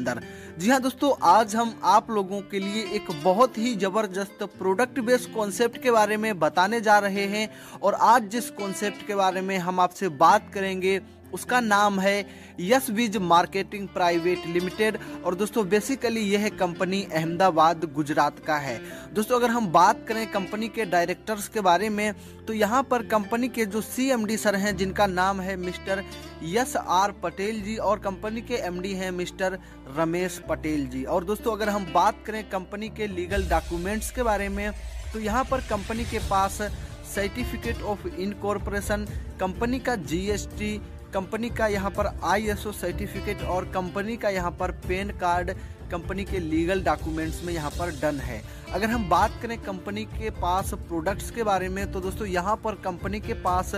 अंदर। जी हाँ दोस्तों, आज हम आप लोगों के लिए एक बहुत ही जबरदस्त प्रोडक्ट बेस्ड कॉन्सेप्ट के बारे में बताने जा रहे हैं। और आज जिस कॉन्सेप्ट के बारे में हम आपसे बात करेंगे उसका नाम है yes wiz marketing private limited. और दोस्तों बेसिकली यह कंपनी अहमदाबाद गुजरात का है। दोस्तों अगर हम बात करें कंपनी के डायरेक्टर्स के बारे में तो यहाँ पर कंपनी के जो CMD सर हैं जिनका नाम है मिस्टर यस आर पटेल जी, और कंपनी के MD हैं मिस्टर रमेश पटेल जी। और दोस्तों अगर हम बात करें कंपनी के लीगल डॉक्यूमेंट्स के बारे में तो यहाँ पर कंपनी के पास सर्टिफिकेट ऑफ इनकॉर्पोरेशन, कंपनी का GST, कंपनी का यहाँ पर ISO सर्टिफिकेट और कंपनी का यहाँ पर पैन कार्ड कंपनी के लीगल डॉक्यूमेंट्स में यहाँ पर डन है। अगर हम बात करें कंपनी के पास प्रोडक्ट्स के बारे में तो दोस्तों यहाँ पर कंपनी के पास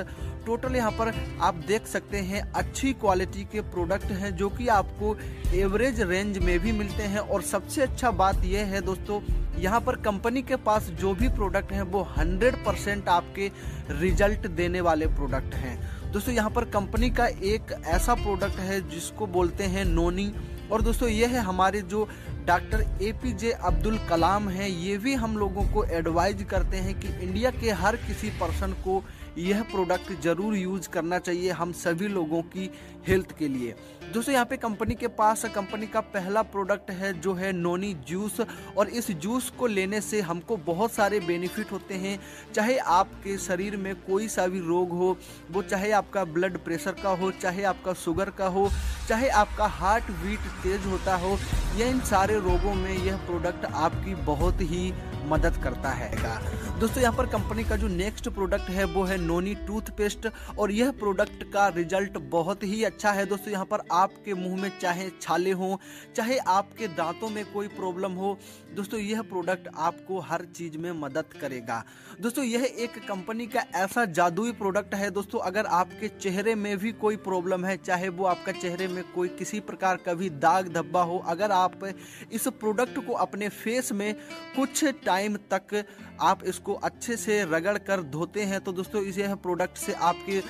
टोटल यहाँ पर आप देख सकते हैं अच्छी क्वालिटी के प्रोडक्ट हैं जो कि आपको एवरेज रेंज में भी मिलते हैं। और सबसे अच्छा बात यह है दोस्तों, यहाँ पर कंपनी के पास जो भी प्रोडक्ट हैं वो 100% आपके रिजल्ट देने वाले प्रोडक्ट हैं। दोस्तों यहाँ पर कंपनी का एक ऐसा प्रोडक्ट है जिसको बोलते हैं नोनी। और दोस्तों ये है हमारे जो डॉक्टर APJ अब्दुल कलाम हैं, ये भी हम लोगों को एडवाइज करते हैं कि इंडिया के हर किसी पर्सन को यह प्रोडक्ट जरूर यूज करना चाहिए, हम सभी लोगों की हेल्थ के लिए। दोस्तों यहाँ पे कंपनी के पास कंपनी का पहला प्रोडक्ट है जो है नोनी जूस। और इस जूस को लेने से हमको बहुत सारे बेनिफिट होते हैं। चाहे आपके शरीर में कोई सा भी रोग हो, वो चाहे आपका ब्लड प्रेशर का हो, चाहे आपका शुगर का हो, चाहे आपका हार्ट बीट तेज होता हो, या इन सारे रोगों में यह प्रोडक्ट आपकी बहुत ही मदद करता है। दोस्तों यहाँ पर कंपनी का जो नेक्स्ट प्रोडक्ट है वो है नोनी टूथपेस्ट। और यह प्रोडक्ट का रिजल्ट बहुत ही अच्छा है। दोस्तों यहाँ पर आपके मुंह में चाहे छाले हों, चाहे आपके दांतों में कोई प्रॉब्लम हो, दोस्तों यह प्रोडक्ट आपको हर चीज में मदद करेगा। दोस्तों यह एक कंपनी का ऐसा जादुई प्रोडक्ट है दोस्तों, अगर आपके चेहरे में भी कोई प्रॉब्लम है, चाहे वो आपका चेहरे में कोई किसी प्रकार का भी दाग धब्बा हो, अगर आप इस प्रोडक्ट को अपने फेस में कुछ टाइम तक आप इसको अच्छे से रगड़ कर धोते हैं तो दोस्तों इस यह प्रोडक्ट से आपके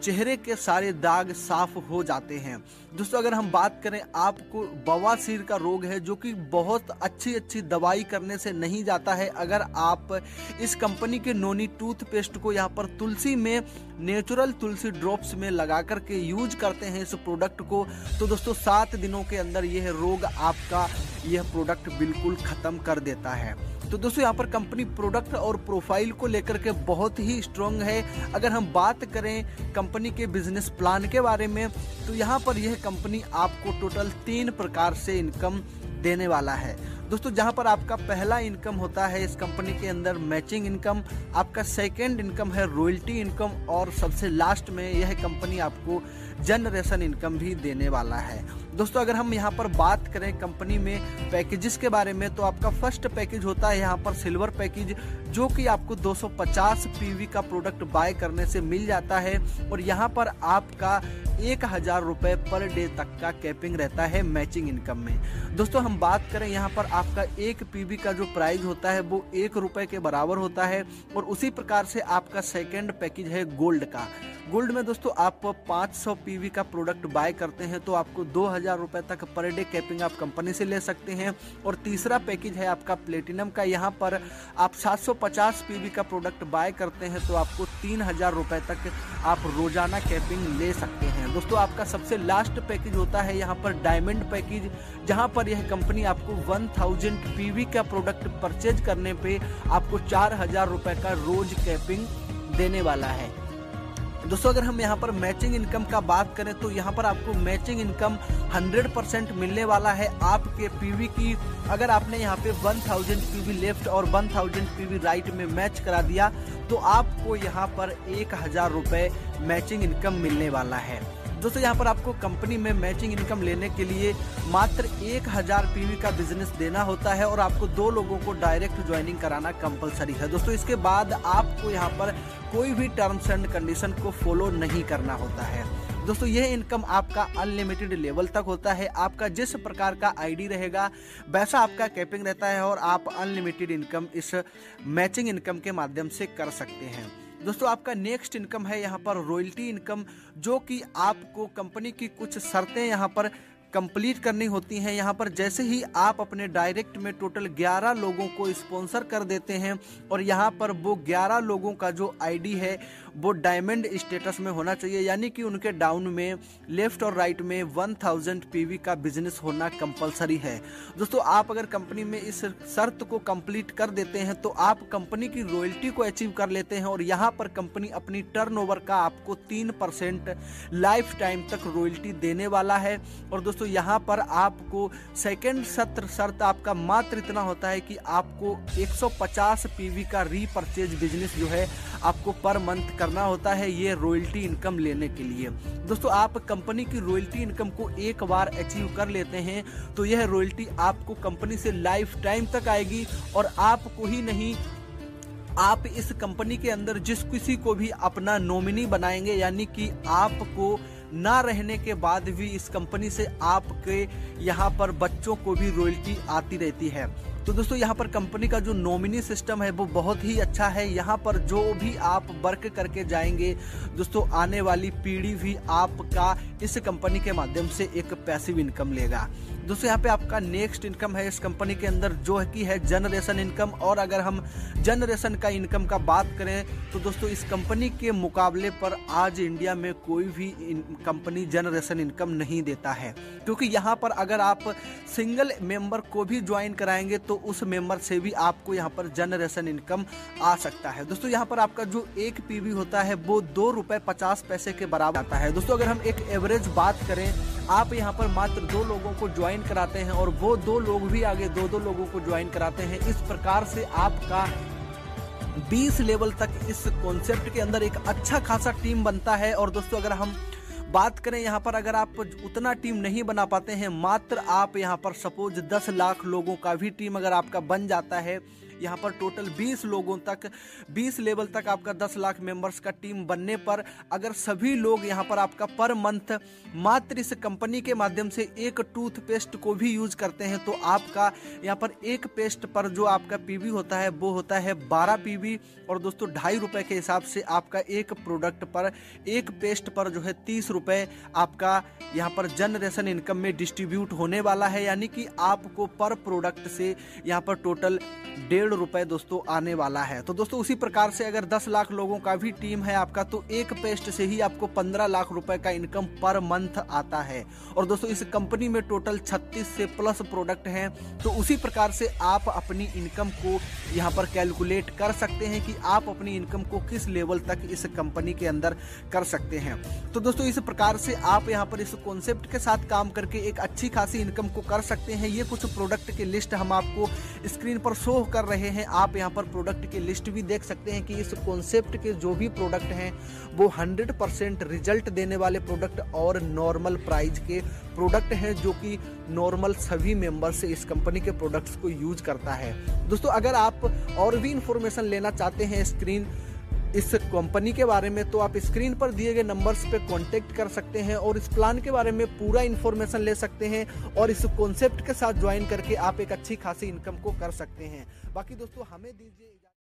चेहरे के सारे दाग साफ हो जाते हैं। दोस्तों अगर हम बात करें, आपको बवासीर का रोग है जो कि बहुत अच्छी दवाई करने से नहीं जाता है। अगर आप इस कंपनी के नोनी टूथपेस्ट को यहाँ पर तुलसी में नेचुरल तुलसी ड्रॉप्स में लगा करके यूज करते हैं इस प्रोडक्ट को, तो दोस्तों 7 दिनों के अंदर यह रोग आपका यह प्रोडक्ट बिल्कुल खत्म कर देता है। तो दोस्तों यहाँ पर कंपनी प्रोडक्ट और प्रोफाइल को लेकर के बहुत ही स्ट्रॉन्ग है। अगर हम बात करें कंपनी के बिजनेस प्लान के बारे में तो यहाँ पर यह कंपनी आपको टोटल 3 प्रकार से इनकम देने वाला है। दोस्तों जहां पर आपका पहला इनकम होता है इस कंपनी के अंदर मैचिंग इनकम, आपका सेकंड इनकम है रॉयल्टी इनकम, और सबसे लास्ट में यह कंपनी आपको जनरेशन इनकम भी देने वाला है। दोस्तों अगर हम यहाँ पर बात करें कंपनी में पैकेजेस के बारे में तो आपका फर्स्ट पैकेज होता है यहाँ पर सिल्वर पैकेज, जो कि आपको 250 PV का प्रोडक्ट बाय करने से मिल जाता है। और यहाँ पर आपका 1000 रुपये पर डे तक का कैपिंग रहता है मैचिंग इनकम में। दोस्तों हम बात करें यहाँ पर आपका 1 PV का जो प्राइस होता है वो 1 रुपये के बराबर होता है। और उसी प्रकार से आपका सेकंड पैकेज है गोल्ड का। गोल्ड में दोस्तों आप 500 PV का प्रोडक्ट बाय करते हैं तो आपको 2000 रुपये तक पर डे कैपिंग आप कंपनी से ले सकते हैं। और तीसरा पैकेज है आपका प्लेटिनम का, यहाँ पर आप 750 PV का प्रोडक्ट बाय करते हैं तो आपको 3000 रुपये तक आप रोजाना कैपिंग ले सकते हैं। दोस्तों आपका सबसे लास्ट पैकेज होता है यहाँ पर डायमंड पैकेज, जहाँ पर यह कंपनी आपको 1000 PV का प्रोडक्ट परचेज करने पे आपको 4000 रुपये का रोज कैपिंग देने वाला है। दोस्तों अगर हम यहाँ पर मैचिंग इनकम का बात करें तो यहाँ पर आपको मैचिंग इनकम 100% मिलने वाला है आपके PV की। अगर आपने यहाँ पे 1000 PV लेफ्ट और 1000 PV राइट में मैच करा दिया तो आपको यहाँ पर 1000 रुपये मैचिंग इनकम मिलने वाला है। दोस्तों यहाँ पर आपको कंपनी में मैचिंग इनकम लेने के लिए मात्र 1000 PV का बिजनेस देना होता है और आपको 2 लोगों को डायरेक्ट ज्वाइनिंग कराना कंपलसरी है। दोस्तों इसके बाद आपको यहाँ पर कोई भी टर्म्स एंड कंडीशन को फॉलो नहीं करना होता है। दोस्तों यह इनकम आपका अनलिमिटेड लेवल तक होता है। आपका जिस प्रकार का आईडी रहेगा वैसा आपका कैपिंग रहता है और आप अनलिमिटेड इनकम इस मैचिंग इनकम के माध्यम से कर सकते हैं। दोस्तों आपका नेक्स्ट इनकम है यहाँ पर रॉयल्टी इनकम, जो कि आपको कंपनी की कुछ शर्तें यहाँ पर कंप्लीट करनी होती हैं। यहाँ पर जैसे ही आप अपने डायरेक्ट में टोटल 11 लोगों को स्पॉन्सर कर देते हैं और यहाँ पर वो 11 लोगों का जो आईडी है वो डायमंड स्टेटस में होना चाहिए, यानी कि उनके डाउन में लेफ्ट और राइट में 1000 पीवी का बिजनेस होना कंपलसरी है। दोस्तों आप अगर कंपनी में इस शर्त को कंप्लीट कर देते हैं तो आप कंपनी की रॉयल्टी को अचीव कर लेते हैं और यहाँ पर कंपनी अपनी टर्नओवर का आपको 3% लाइफ टाइम तक रॉयल्टी देने वाला है। और दोस्तों यहाँ पर आपको सेकेंड शर्त आपका मात्र इतना होता है कि आपको 150 पीवी का रीपरचेज बिजनेस जो है आपको पर मंथ करना होता है, ये रॉयल्टी इनकम लेने के लिए। दोस्तों आप कंपनी की रॉयल्टी इनकम को एक बार अचीव कर लेते हैं तो यह रॉयल्टी आपको कंपनी से लाइफ टाइम तक आएगी और आपको ही नहीं, आप इस कंपनी के अंदर जिस किसी को भी अपना नॉमिनी बनाएंगे, यानी कि आपको ना रहने के बाद भी इस कंपनी से आपके यहाँ पर बच्चों को भी रॉयल्टी आती रहती है। तो दोस्तों यहाँ पर कंपनी का जो नॉमिनी सिस्टम है वो बहुत ही अच्छा है। यहाँ पर जो भी आप वर्क करके जाएंगे दोस्तों, आने वाली पीढ़ी भी आपका इस कंपनी के माध्यम से एक पैसिव इनकम लेगा। दोस्तों यहाँ पे आपका नेक्स्ट इनकम है इस कंपनी के अंदर जो है कि है जनरेशन इनकम। और अगर हम जनरेशन का इनकम का बात करें तो दोस्तों इस कंपनी के मुकाबले पर आज इंडिया में कोई भी कंपनी जनरेशन इनकम नहीं देता है, क्योंकि यहाँ पर अगर आप सिंगल मेंबर को भी ज्वाइन कराएंगे तो उस मेंबर से भी आपको यहाँ पर जनरेशन इनकम आ सकता है। दोस्तों यहाँ पर आपका जो एक पीवी होता है वो ₹2.50 के बराबर आता है। दोस्तों अगर हम एक एवरेज बात करें, आप यहाँ पर मात्र 2 लोगों को ज्वाइन कराते हैं और वो 2 लोग भी आगे 2 लोगों को ज्वाइन कराते हैं। इस प्रकार से आपका 20 लेवल तक इस कॉन्सेप्ट के अंदर एक अच्छा खासा टीम बनता है। और दोस्तों अगर हम बात करें यहाँ पर, अगर आप उतना टीम नहीं बना पाते हैं, मात्र आप यहाँ पर सपोज 10 लाख लोगों का भी टीम अगर आपका बन जाता है, यहाँ पर टोटल 20 लोगों तक 20 लेवल तक आपका 10 लाख मेंबर्स का टीम बनने पर अगर सभी लोग यहाँ पर आपका पर मंथ मात्र इस कंपनी के माध्यम से एक टूथपेस्ट को भी यूज करते हैं तो आपका यहाँ पर एक पेस्ट पर जो आपका पीवी होता है वो होता है 12 पीवी। और दोस्तों ₹2.50 के हिसाब से आपका एक प्रोडक्ट पर, एक पेस्ट पर जो है 30 रुपये आपका यहाँ पर जनरेशन इनकम में डिस्ट्रीब्यूट होने वाला है, यानी कि आपको पर प्रोडक्ट से यहाँ पर टोटल ₹1.50 दोस्तों आने वाला है। तो दोस्तों उसी प्रकार से अगर 10 लाख लोगों का भी टीम है आपका तो एक पेस्ट से ही आपको 15 लाख रुपए का इनकम पर मंथ आता है। और दोस्तों इस कंपनी में टोटल 36 से प्लस प्रोडक्ट हैं, तो उसी प्रकार से आप अपनी इनकम को यहाँ पर कैलकुलेट कर सकते हैं कि आप अपनी इनकम को किस लेवल तक इस कंपनी के अंदर कर सकते हैं। तो दोस्तों इस प्रकार से आप यहाँ पर इस कॉन्सेप्ट के साथ काम करके एक अच्छी खासी इनकम को कर सकते हैं। ये कुछ प्रोडक्ट की लिस्ट हम आपको स्क्रीन पर शो कर रहे हैं, आप यहाँ पर प्रोडक्ट की लिस्ट भी देख सकते हैं कि इस कॉन्सेप्ट के जो भी प्रोडक्ट हैं वो 100% रिजल्ट देने वाले प्रोडक्ट और नॉर्मल प्राइस के प्रोडक्ट हैं, जो कि नॉर्मल सभी मेंबर्स से इस कंपनी के प्रोडक्ट्स को यूज करता है। दोस्तों अगर आप और भी इंफॉर्मेशन लेना चाहते हैं इस कंपनी के बारे में तो आप स्क्रीन पर दिए गए नंबर्स पे कांटेक्ट कर सकते हैं और इस प्लान के बारे में पूरा इन्फॉर्मेशन ले सकते हैं और इस कॉन्सेप्ट के साथ ज्वाइन करके आप एक अच्छी खासी इनकम को कर सकते हैं। बाकी दोस्तों हमें दीजिए